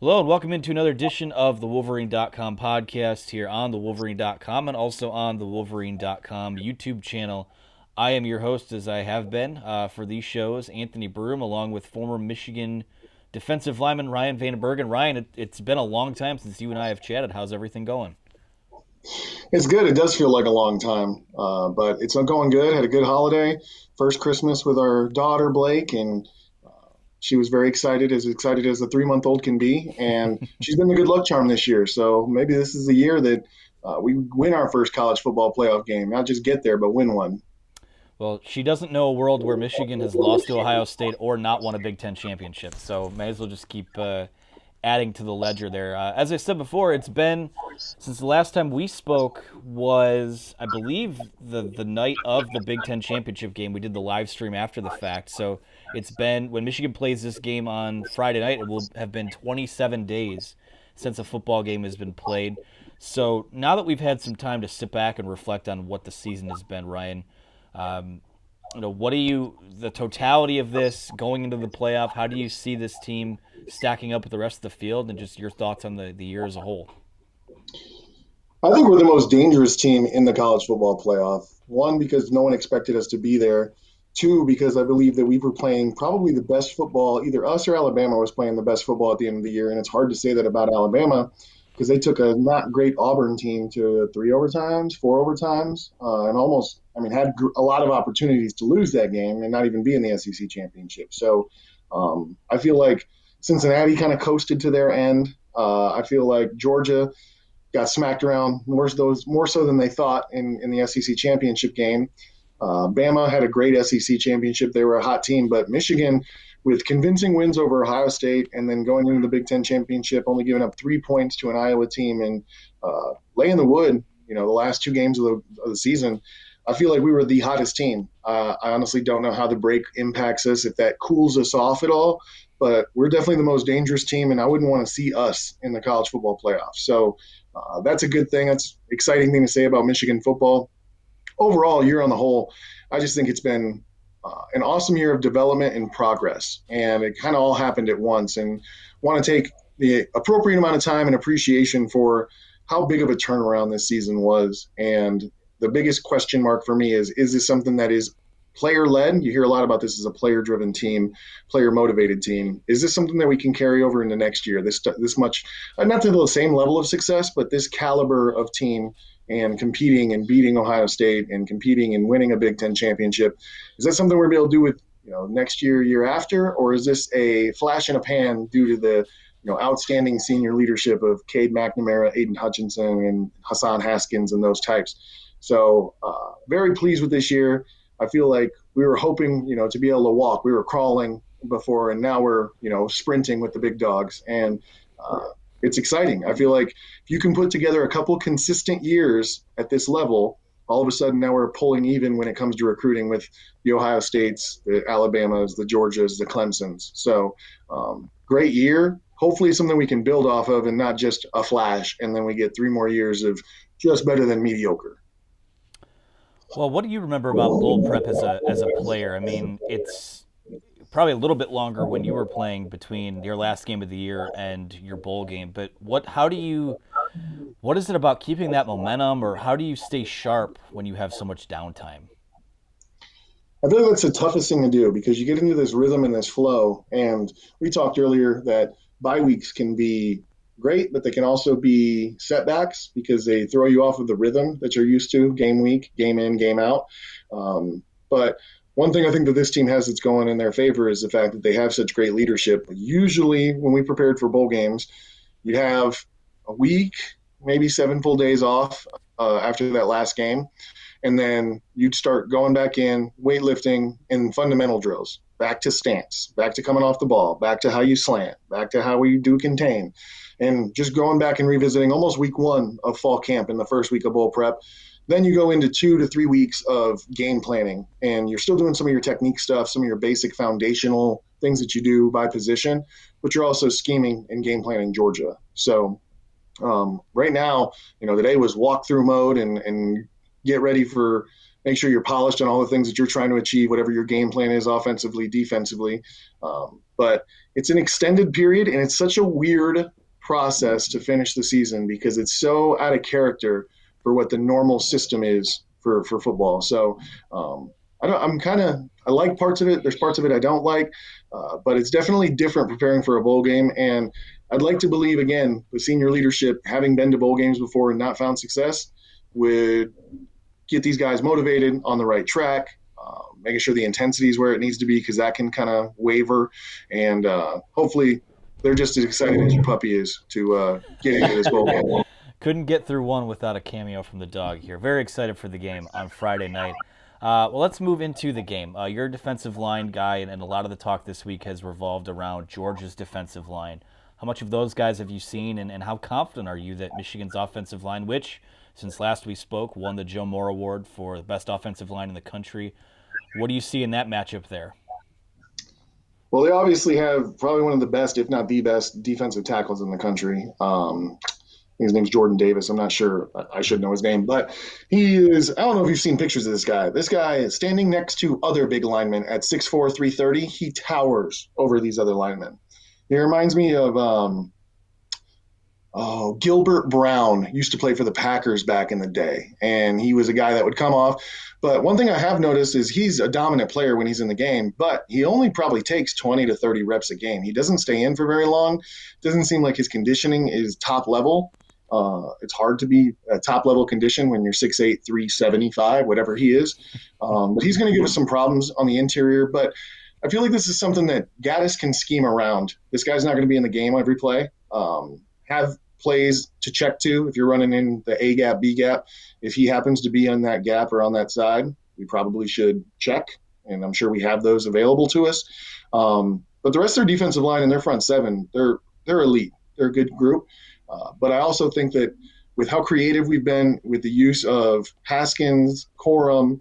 Hello and welcome into another edition of the Wolverine.com podcast here on the Wolverine.com and also on the Wolverine.com YouTube channel. I am your host, as I have been for these shows, Anthony Broome, along with former Michigan defensive lineman Ryan Van Bergen. Ryan, it's been a long time since you and I have chatted. How's everything going? It's good. It does feel like a long time, but it's going good. Had a good holiday, first Christmas with our daughter Blake, and she was very excited as a 3 month old can be. And she's been the good luck charm this year. So maybe this is the year that we win our first college football playoff game. Not just get there, but win one. Well, she doesn't know a world where Michigan has lost to Ohio State or not won a Big Ten championship, so may as well just keep adding to the ledger there. As I said before, it's been since the last time we spoke was, I believe, the night of the Big Ten championship game. We did the live stream after the fact, so it's been when Michigan plays this game on Friday night. It will have been 27 days since a football game has been played. So now that we've had some time to sit back and reflect on what the season has been, Ryan, um, what do the totality of this going into the playoff? How do you see this team stacking up with the rest of the field, and just your thoughts on the year as a whole? I think we're the most dangerous team in the college football playoff. One, because no one expected us to be there. Two, because I believe that we were playing probably the best football. Either us or Alabama was playing the best football at the end of the year. And it's hard to say that about Alabama because they took a not great Auburn team to three overtimes, four overtimes, and almost, had a lot of opportunities to lose that game and not even be in the SEC championship. So I feel like Cincinnati kind of coasted to their end. I feel like Georgia got smacked around more so than they thought in the SEC championship game. Bama had a great SEC championship. They were a hot team, but Michigan, with convincing wins over Ohio State and then going into the Big Ten championship, only giving up 3 points to an Iowa team and laying the wood, the last two games of the season, I feel like we were the hottest team. I honestly don't know how the break impacts us, if that cools us off at all, but we're definitely the most dangerous team, and I wouldn't want to see us in the college football playoffs. So that's a good thing. That's an exciting thing to say about Michigan football. Overall, year on the whole, I just think it's been an awesome year of development and progress, and it kind of all happened at once. And want to take the appropriate amount of time and appreciation for how big of a turnaround this season was. And the biggest question mark for me is this something that is player led? You hear a lot about this as a player driven team, player motivated team. Is this something that we can carry over into next year? This much, not to the same level of success, but this caliber of team and competing and beating Ohio State and competing and winning a Big Ten championship. Is that something we're going to be able to do with next year, year after, or is this a flash in a pan due to the outstanding senior leadership of Cade McNamara, Aiden Hutchinson, and Hassan Haskins and those types? So very pleased with this year. I feel like we were hoping, to be able to walk. We were crawling before, and now we're, sprinting with the big dogs. And it's exciting. I feel like if you can put together a couple consistent years at this level, all of a sudden now we're pulling even when it comes to recruiting with the Ohio States, the Alabamas, the Georgias, the Clemsons. So great year. Hopefully something we can build off of and not just a flash, and then we get 3 more years of just better than mediocre. Well, what do you remember about bowl prep as a player? I mean, it's probably a little bit longer when you were playing between your last game of the year and your bowl game. But what is it about keeping that momentum, or how do you stay sharp when you have so much downtime? I feel like that's the toughest thing to do because you get into this rhythm and this flow. And we talked earlier that bye weeks can be great, but they can also be setbacks because they throw you off of the rhythm that you're used to game week, game in, game out. But one thing I think that this team has that's going in their favor is the fact that they have such great leadership. Usually, when we prepared for bowl games, you'd have a week, maybe 7 full days off after that last game, and then you'd start going back in weightlifting and fundamental drills, back to stance, back to coming off the ball, back to how you slant, back to how we do contain, and just going back and revisiting almost week one of fall camp in the first week of bowl prep. Then you go into 2 to 3 weeks of game planning, and you're still doing some of your technique stuff, some of your basic foundational things that you do by position, but you're also scheming and game planning Georgia. So right now, today was walkthrough mode and get ready for make sure you're polished on all the things that you're trying to achieve, whatever your game plan is offensively, defensively. But it's an extended period, and it's such a weird process to finish the season because it's so out of character for what the normal system is for football. So I like parts of it. There's parts of it I don't like, but it's definitely different preparing for a bowl game. And I'd like to believe, again, with senior leadership, having been to bowl games before and not found success, would get these guys motivated on the right track, making sure the intensity is where it needs to be because that can kind of waver. And hopefully they're just as excited as your puppy is to get into this bowl game. Couldn't get through one without a cameo from the dog here. Very excited for the game on Friday night. Well, let's move into the game. You're a defensive line guy, and a lot of the talk this week has revolved around Georgia's defensive line. How much of those guys have you seen, and how confident are you that Michigan's offensive line, which, since last we spoke, won the Joe Moore Award for the best offensive line in the country, what do you see in that matchup there? Well, they obviously have probably one of the best, if not the best, defensive tackles in the country. His name's Jordan Davis. I'm not sure. I should know his name, but he is. I don't know if you've seen pictures of this guy. This guy is standing next to other big linemen at 6'4", 330. He towers over these other linemen. He reminds me of Gilbert Brown used to play for the Packers back in the day, and he was a guy that would come off. But one thing I have noticed is he's a dominant player when he's in the game, but he only probably takes 20 to 30 reps a game. He doesn't stay in for very long. Doesn't seem like his conditioning is top level. It's hard to be a top level condition when you're 6'8", 375, whatever he is. But he's going to give us some problems on the interior. But I feel like this is something that Gaddis can scheme around. This guy's not going to be in the game every play. Have plays to check to if you're running in the A gap, B gap. If he happens to be on that gap or on that side, we probably should check. And I'm sure we have those available to us. But the rest of their defensive line and their front seven, they're elite. They're a good group. But I also think that with how creative we've been with the use of Haskins, Corum,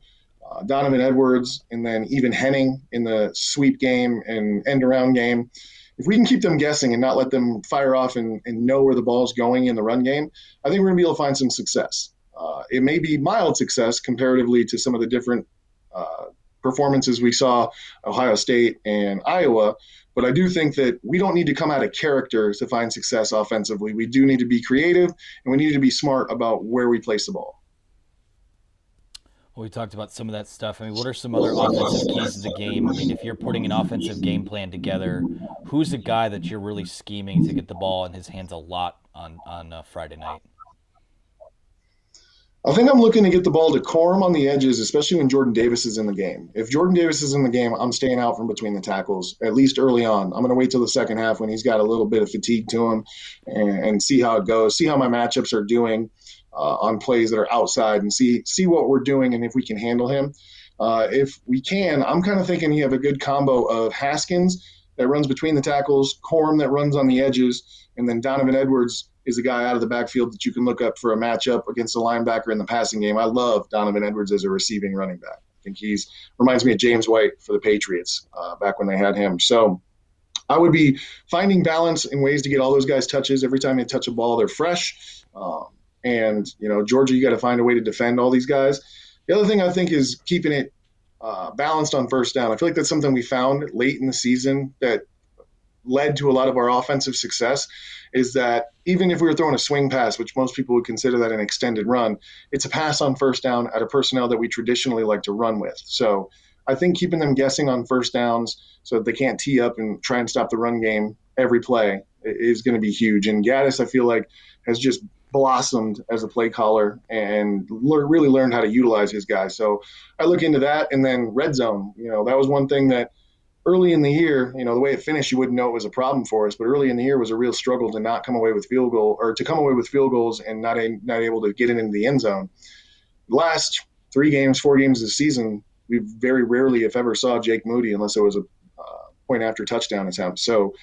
Donovan Edwards, and then even Henning in the sweep game and end-around game, if we can keep them guessing and not let them fire off and know where the ball's going in the run game, I think we're going to be able to find some success. It may be mild success comparatively to some of the different performances we saw Ohio State and Iowa, but I do think that we don't need to come out of character to find success offensively. We do need to be creative, and we need to be smart about where we place the ball. Well, we talked about some of that stuff. I mean, what are some other offensive keys to the game? I mean, if you're putting an offensive game plan together, who's the guy that you're really scheming to get the ball in his hands a lot on Friday night? I think I'm looking to get the ball to Corum on the edges, especially when Jordan Davis is in the game. If Jordan Davis is in the game, I'm staying out from between the tackles, at least early on. I'm going to wait till the second half when he's got a little bit of fatigue to him and see how it goes, see how my matchups are doing on plays that are outside and see what we're doing and if we can handle him. If we can, I'm kind of thinking you have a good combo of Haskins that runs between the tackles, Corum that runs on the edges, and then Donovan Edwards is a guy out of the backfield that you can look up for a matchup against a linebacker in the passing game. I love Donovan Edwards as a receiving running back. I think he's reminds me of James White for the Patriots back when they had him. So I would be finding balance and ways to get all those guys touches. Every time they touch a ball, they're fresh. And, Georgia, you got to find a way to defend all these guys. The other thing I think is keeping it balanced on first down. I feel like that's something we found late in the season that led to a lot of our offensive success is that even if we were throwing a swing pass, which most people would consider that an extended run, it's a pass on first down at a personnel that we traditionally like to run with. So I think keeping them guessing on first downs so that they can't tee up and try and stop the run game every play is going to be huge. And Gaddis, I feel like, has just blossomed as a play caller and really learned how to utilize his guys. So I look into that. And then red zone, that was one thing that early in the year, the way it finished, you wouldn't know it was a problem for us. But early in the year was a real struggle to not come away with field goals and not able to get it into the end zone. The last 4 games of the season, we very rarely, if ever, saw Jake Moody unless it was a point after touchdown attempt. So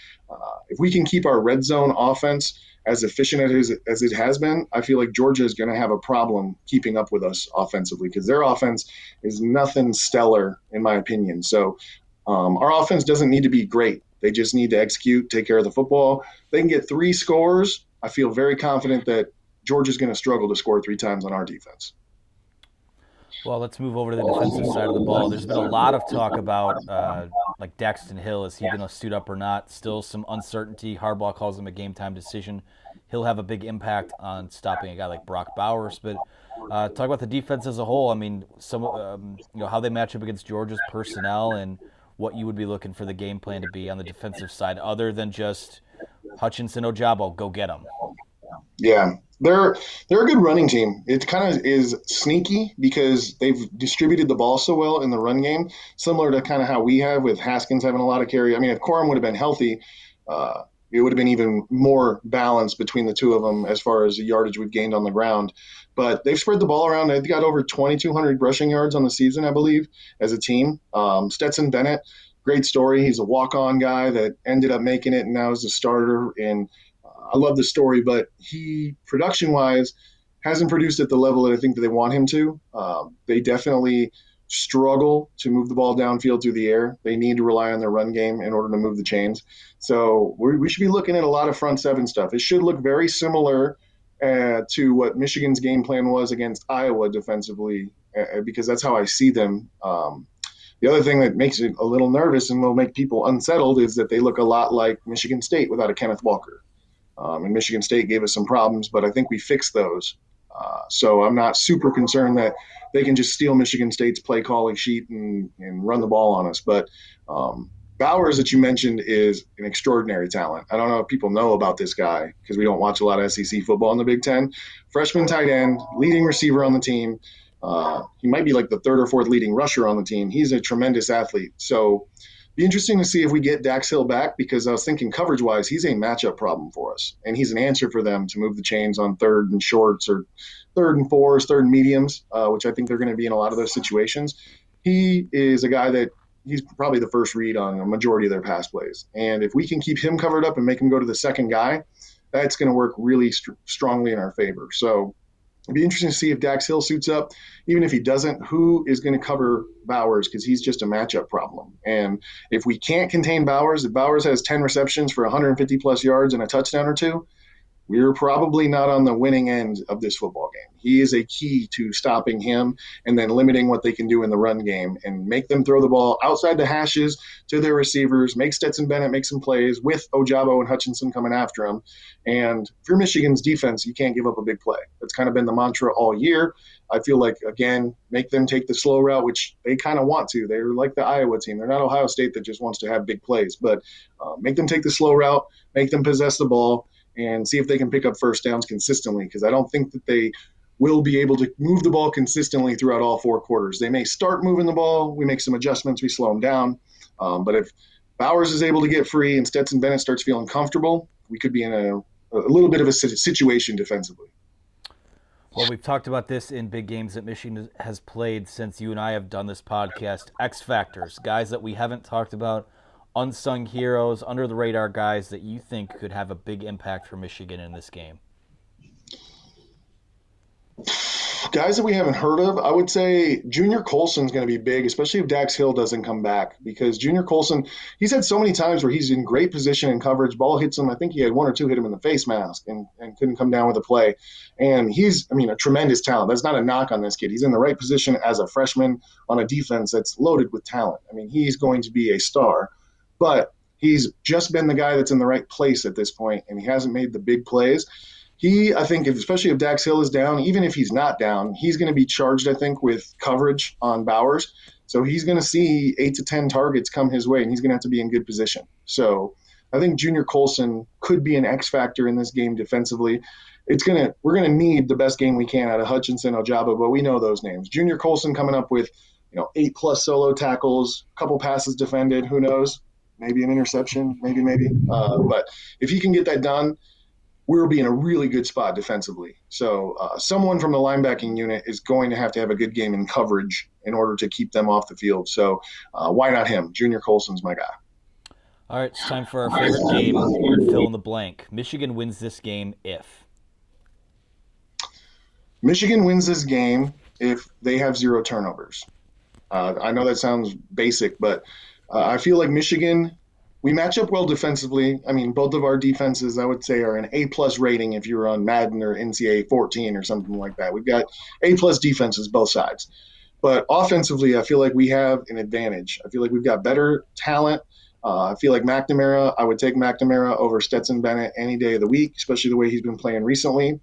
if we can keep our red zone offense as efficient as it has been, I feel like Georgia is going to have a problem keeping up with us offensively because their offense is nothing stellar, in my opinion. So our offense doesn't need to be great. They just need to execute, take care of the football. They can get 3 scores. I feel very confident that Georgia's going to struggle to score 3 times on our defense. Well, let's move over to the defensive side of the ball. There's been a lot of talk about like Daxton Hill. Is he going to suit up or not? Still some uncertainty. Harbaugh calls him a game time decision. He'll have a big impact on stopping a guy like Brock Bowers. But talk about the defense as a whole. I mean, some how they match up against Georgia's personnel and what you would be looking for the game plan to be on the defensive side, other than just Hutchinson Ojabo, go get him. Yeah, they're a good running team. It kind of is sneaky because they've distributed the ball so well in the run game, similar to kind of how we have with Haskins having a lot of carry. I mean, if Corum would have been healthy, uh, it would have been even more balanced between the two of them as far as the yardage we've gained on the ground. But they've spread the ball around. They've got over 2,200 rushing yards on the season, I believe, as a team. Stetson Bennett, great story. He's a walk-on guy that ended up making it and now is a starter. And I love the story, but he production wise hasn't produced at the level that I think that they want him to. They definitely struggle to move the ball downfield through the air. They need to rely on their run game in order to move the chains. So we should be looking at a lot of front seven stuff. It should look very similar to what Michigan's game plan was against Iowa defensively, because that's how I see them. The other thing that makes it a little nervous and will make people unsettled is that they look a lot like Michigan State without a Kenneth Walker. And Michigan State gave us some problems, but I think we fixed those. So I'm not super concerned that they can just steal Michigan State's play calling sheet and run the ball on us. But Bowers, that you mentioned, is an extraordinary talent. I don't know if people know about this guy because we don't watch a lot of SEC football in the Big Ten. Freshman tight end, leading receiver on the team. He might be like the third or fourth leading rusher on the team. He's a tremendous athlete. So be interesting to see if we get Dax Hill back, because I was thinking coverage wise, he's a matchup problem for us. And he's an answer for them to move the chains on third and shorts or third and fours, third and mediums, which I think they're going to be in a lot of those situations. He is a guy that he's probably the first read on a majority of their pass plays. And if we can keep him covered up and make him go to the second guy, that's going to work really strongly in our favor. So it'd be interesting to see if Dax Hill suits up. Even if he doesn't, who is going to cover Bowers, because he's just a matchup problem. And if we can't contain Bowers, if Bowers has 10 receptions for 150 plus yards and a touchdown or two, we're probably not on the winning end of this football game. He is a key to stopping him and then limiting what they can do in the run game and make them throw the ball outside the hashes to their receivers, make Stetson Bennett make some plays with Ojabo and Hutchinson coming after him. And for Michigan's defense, you can't give up a big play. That's kind of been the mantra all year. I feel like, again, make them take the slow route, which they kind of want to. They're like the Iowa team. They're not Ohio State that just wants to have big plays, but make them take the slow route, make them possess the ball, and see if they can pick up first downs consistently, because I don't think that they will be able to move the ball consistently throughout all four quarters. They may start moving the ball. We make some adjustments. We slow them down. But if Bowers is able to get free and Stetson Bennett starts feeling comfortable, we could be in a little bit of a situation defensively. Well, we've talked about this in big games that Michigan has played since you and I have done this podcast. XFactors, guys that we haven't talked about, unsung heroes, under the radar guys that you think could have a big impact for Michigan in this game. Guys that we haven't heard of, I would say Junior Colson's going to be big, especially if Dax Hill doesn't come back, because Junior Colson, he's had so many times where he's in great position and coverage, ball hits him. I think he had one or two hit him in the face mask and couldn't come down with a play. And he's, a tremendous talent. That's not a knock on this kid. He's in the right position as a freshman on a defense that's loaded with talent. He's going to be a star, but he's just been the guy that's in the right place at this point, and he hasn't made the big plays. I think, especially if Dax Hill is down, even if he's not down, he's going to be charged, I think, with coverage on Bowers. So he's going to see 8 to 10 targets come his way, and he's going to have to be in good position. So I think Junior Colson could be an X factor in this game defensively. We're going to need the best game we can out of Hutchinson, Ojabo, but we know those names. Junior Colson coming up with 8+ solo tackles, a couple passes defended, who knows? Maybe an interception, maybe. But if he can get that done, we'll be in a really good spot defensively. So someone from the linebacking unit is going to have a good game in coverage in order to keep them off the field. So why not him? Junior Colson's my guy. All right, it's time for our favorite game, fill in the blank. Michigan wins this game if? Michigan wins this game if they have 0 turnovers. I know that sounds basic, but I feel like Michigan, we match up well defensively. Both of our defenses, I would say, are an A+ rating if you were on Madden or NCAA 14 or something like that. We've got A+ defenses, both sides. But offensively, I feel like we have an advantage. I feel like we've got better talent. I feel like McNamara, I would take McNamara over Stetson Bennett any day of the week, especially the way he's been playing recently.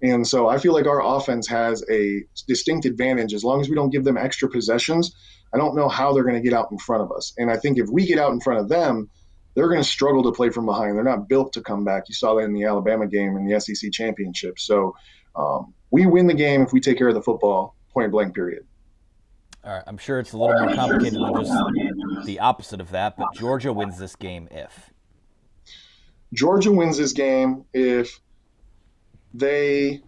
And so I feel like our offense has a distinct advantage as long as we don't give them extra possessions. I don't know how they're going to get out in front of us. And I think if we get out in front of them, they're going to struggle to play from behind. They're not built to come back. You saw that in the Alabama game in the SEC championship. So we win the game if we take care of the football, point blank, period. All right, I'm sure it's a little more complicated than just the opposite of that, but Georgia wins this game if. Georgia wins this game if they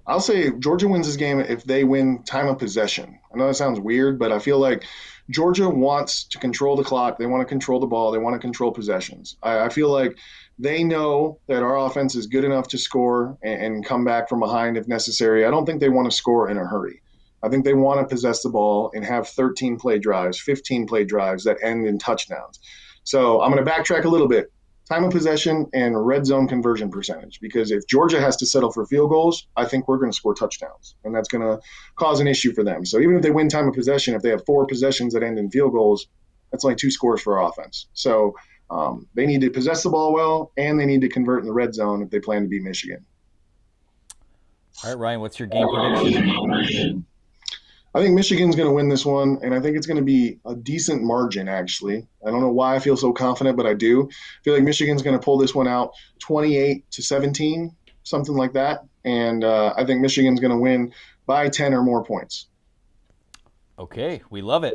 I'll say Georgia wins this game if they win time of possession. I know that sounds weird, but I feel like Georgia wants to control the clock. They want to control the ball. They want to control possessions. I feel like they know that our offense is good enough to score and come back from behind if necessary. I don't think they want to score in a hurry. I think they want to possess the ball and have 13 play drives, 15 play drives that end in touchdowns. So I'm going to backtrack a little bit. Time of possession and red zone conversion percentage. Because if Georgia has to settle for field goals, I think we're going to score touchdowns, and that's going to cause an issue for them. So even if they win time of possession, if they have 4 possessions that end in field goals, that's only 2 scores for our offense. So they need to possess the ball well, and they need to convert in the red zone if they plan to beat Michigan. All right, Ryan, what's your game prediction? I think Michigan's going to win this one, and I think it's going to be a decent margin, actually. I don't know why I feel so confident, but I do. I feel like Michigan's going to pull this one out 28-17, something like that. And I think Michigan's going to win by 10 or more points. Okay, we love it.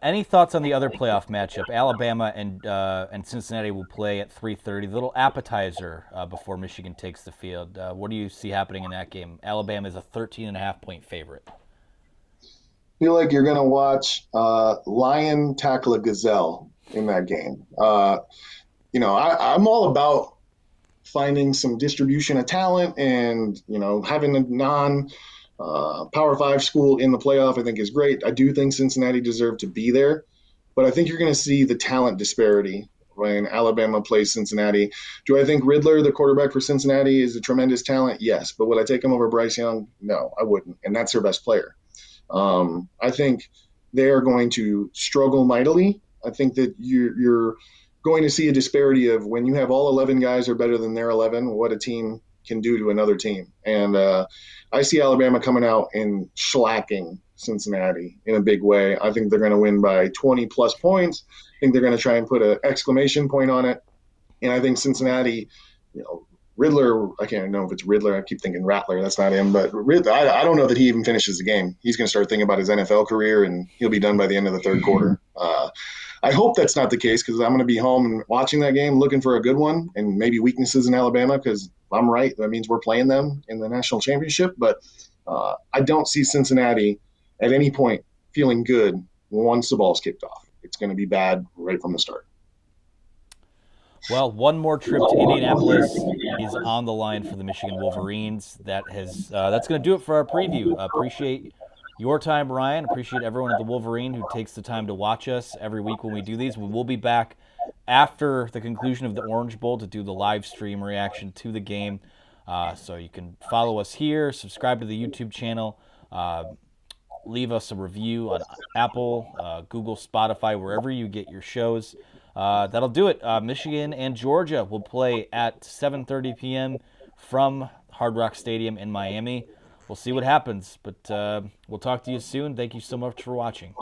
Any thoughts on the other playoff matchup? Alabama and Cincinnati will play at 3:30. Little appetizer before Michigan takes the field. What do you see happening in that game? Alabama is a 13.5-point favorite. Feel like you're going to watch lion tackle a gazelle in that game. I'm all about finding some distribution of talent and, having a non Power Five school in the playoff, I think is great. I do think Cincinnati deserved to be there, but I think you're going to see the talent disparity when Alabama plays Cincinnati. Do I think Riddler, the quarterback for Cincinnati, is a tremendous talent? Yes. But would I take him over Bryce Young? No, I wouldn't. And that's their best player. I think they are going to struggle mightily. I think that you're going to see a disparity of when you have all 11 guys are better than their 11, what a team can do to another team. And I see Alabama coming out and shellacking Cincinnati in a big way. I think they're going to win by 20 plus points. I think they're going to try and put an exclamation point on it. And I think Cincinnati, Riddler, I can't know if it's Riddler. I keep thinking Rattler. That's not him. But I don't know that he even finishes the game. He's going to start thinking about his NFL career, and he'll be done by the end of the third quarter. I hope that's not the case because I'm going to be home and watching that game looking for a good one and maybe weaknesses in Alabama because if I'm right, that means we're playing them in the national championship. But I don't see Cincinnati at any point feeling good once the ball's kicked off. It's going to be bad right from the start. Well, one more trip to Indianapolis is on the line for the Michigan Wolverines. That's going to do it for our preview. Appreciate your time, Ryan. Appreciate everyone at the Wolverine who takes the time to watch us every week when we do these. We will be back after the conclusion of the Orange Bowl to do the live stream reaction to the game. So you can follow us here, subscribe to the YouTube channel, leave us a review on Apple, Google, Spotify, wherever you get your shows. That'll do it. Michigan and Georgia will play at 7:30 p.m. from Hard Rock Stadium in Miami. We'll see what happens, but we'll talk to you soon. Thank you so much for watching.